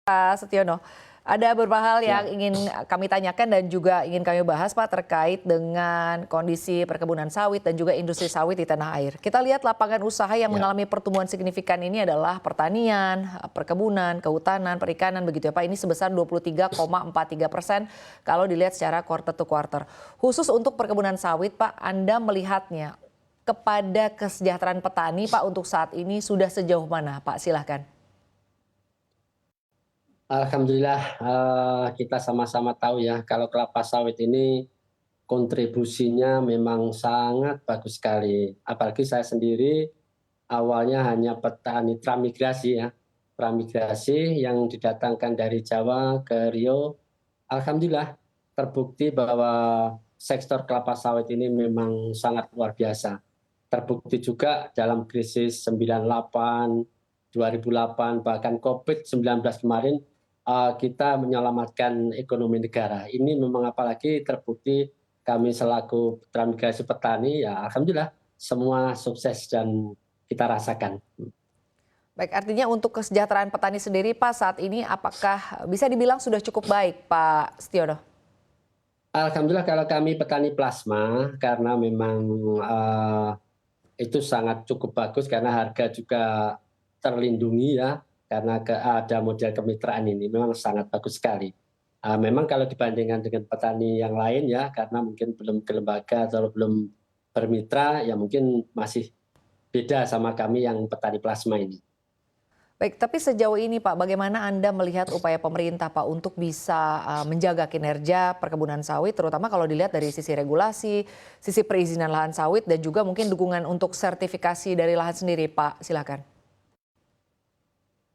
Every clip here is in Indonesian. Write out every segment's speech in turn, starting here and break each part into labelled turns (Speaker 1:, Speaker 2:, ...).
Speaker 1: Pak Setiono. Ada beberapa hal yang
Speaker 2: Ya,
Speaker 1: ingin kami tanyakan dan juga ingin kami bahas Pak terkait dengan kondisi perkebunan sawit dan juga industri sawit di tanah air. Kita lihat lapangan usaha yang
Speaker 2: ya,
Speaker 1: mengalami pertumbuhan signifikan ini adalah pertanian, perkebunan, kehutanan, perikanan begitu ya Pak. Ini sebesar 23,43% kalau dilihat secara quarter to quarter. Khusus untuk perkebunan sawit Pak, Anda melihatnya kepada kesejahteraan petani Pak untuk saat ini sudah sejauh mana Pak? Silahkan.
Speaker 2: alhamdulillah kita sama-sama tahu ya kalau kelapa sawit ini kontribusinya memang sangat bagus sekali. Apalagi saya sendiri awalnya hanya petani transmigrasi ya, transmigrasi yang didatangkan dari Jawa ke Riau. Alhamdulillah terbukti bahwa sektor kelapa sawit ini memang sangat luar biasa. Terbukti juga dalam krisis 98, 2008, bahkan COVID-19 kemarin kita menyelamatkan ekonomi negara. Ini memang apalagi terbukti kami selaku transmigrasi petani, ya alhamdulillah semua sukses dan kita rasakan.
Speaker 1: Baik, artinya untuk kesejahteraan petani sendiri Pak saat ini apakah bisa dibilang sudah cukup baik Pak Setiono?
Speaker 2: Alhamdulillah kalau kami petani plasma, karena memang eh, itu sangat cukup bagus karena harga juga terlindungi ya, karena ada model kemitraan ini memang sangat bagus sekali. Memang kalau dibandingkan dengan petani yang lain ya, karena mungkin belum ke lembaga atau belum bermitra, ya mungkin masih beda sama kami yang petani plasma ini.
Speaker 1: Baik, tapi sejauh ini Pak bagaimana Anda melihat upaya pemerintah Pak untuk bisa menjaga kinerja perkebunan sawit terutama kalau dilihat dari sisi regulasi, sisi perizinan lahan sawit dan juga mungkin dukungan untuk sertifikasi dari lahan sendiri Pak, silakan.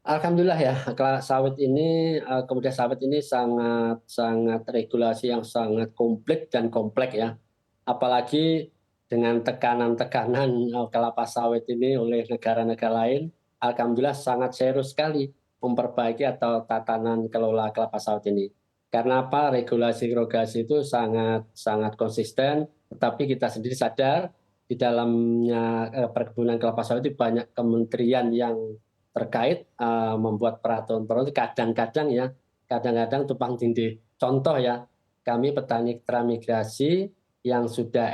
Speaker 2: Alhamdulillah ya, sawit ini, kemudian sawit ini sangat sangat regulasi yang sangat komplit dan kompleks ya. Apalagi dengan tekanan-tekanan kelapa sawit ini oleh negara-negara lain, alhamdulillah sangat serius sekali memperbaiki atau tatanan kelola kelapa sawit ini. Karena apa? Regulasi-regulasi itu sangat sangat konsisten, tetapi kita sendiri sadar di dalamnya perkebunan kelapa sawit itu banyak kementerian yang terkait membuat peraturan-peraturan kadang-kadang ya, kadang-kadang tumpang tindih. Contoh ya, kami petani transmigrasi yang sudah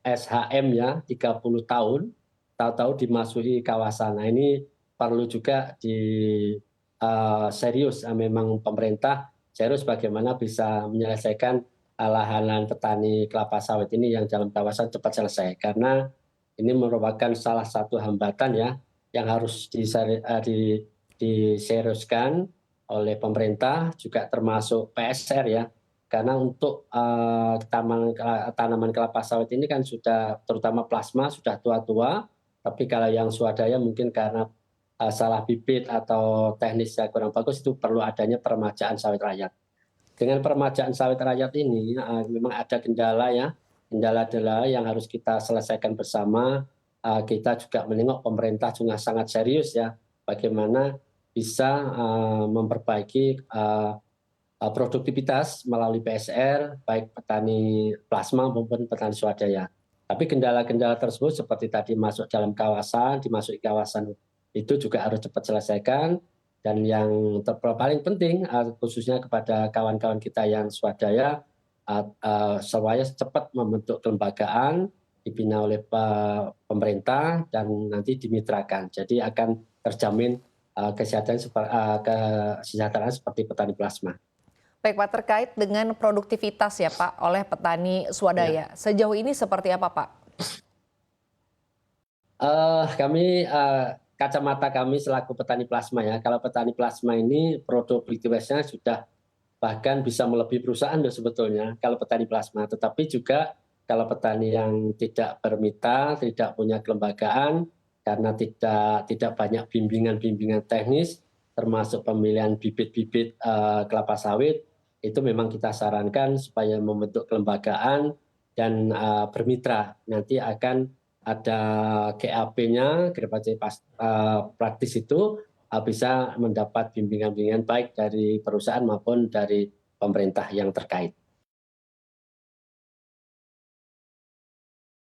Speaker 2: SHM ya 30 tahun, tahu-tahu dimasuki kawasan. Nah ini perlu juga di serius, memang pemerintah serius bagaimana bisa menyelesaikan lahan-lahan petani kelapa sawit ini yang dalam kawasan cepat selesai. Karena ini merupakan salah satu hambatan ya yang harus diseriuskan oleh pemerintah, juga termasuk PSR ya. Karena untuk tanaman kelapa sawit ini kan sudah, terutama plasma, sudah tua-tua, tapi kalau yang swadaya mungkin karena salah bibit atau teknisnya kurang bagus, itu perlu adanya peremajaan sawit rakyat. Dengan peremajaan sawit rakyat ini memang ada kendala ya, kendala-kendala yang harus kita selesaikan bersama. Kita juga menengok pemerintah juga sangat serius ya, bagaimana bisa memperbaiki produktivitas melalui PSR, baik petani plasma maupun petani swadaya. Tapi kendala-kendala tersebut seperti tadi masuk dalam kawasan, dimasuki kawasan itu juga harus cepat selesaikan. Dan yang paling penting khususnya kepada kawan-kawan kita yang swadaya, supaya cepat membentuk kelembagaan dibina oleh pemerintah dan nanti dimitrakan. Jadi akan terjamin kesejahteraan seperti petani plasma.
Speaker 1: Baik Pak, terkait dengan produktivitas ya Pak oleh petani
Speaker 2: Ya.
Speaker 1: swadaya, sejauh ini seperti apa Pak?
Speaker 2: Kami kacamata kami selaku petani plasma ya, kalau petani plasma ini produktivitasnya sudah bahkan bisa melebihi perusahaan loh sebetulnya kalau petani plasma. Tetapi juga kalau petani yang tidak bermitra, tidak punya kelembagaan, karena tidak banyak bimbingan-bimbingan teknis, termasuk pemilihan bibit-bibit kelapa sawit, itu memang kita sarankan supaya membentuk kelembagaan dan bermitra. Nanti akan ada GAP-nya, gerasi praktis itu bisa mendapat bimbingan-bimbingan baik dari perusahaan maupun dari pemerintah yang terkait.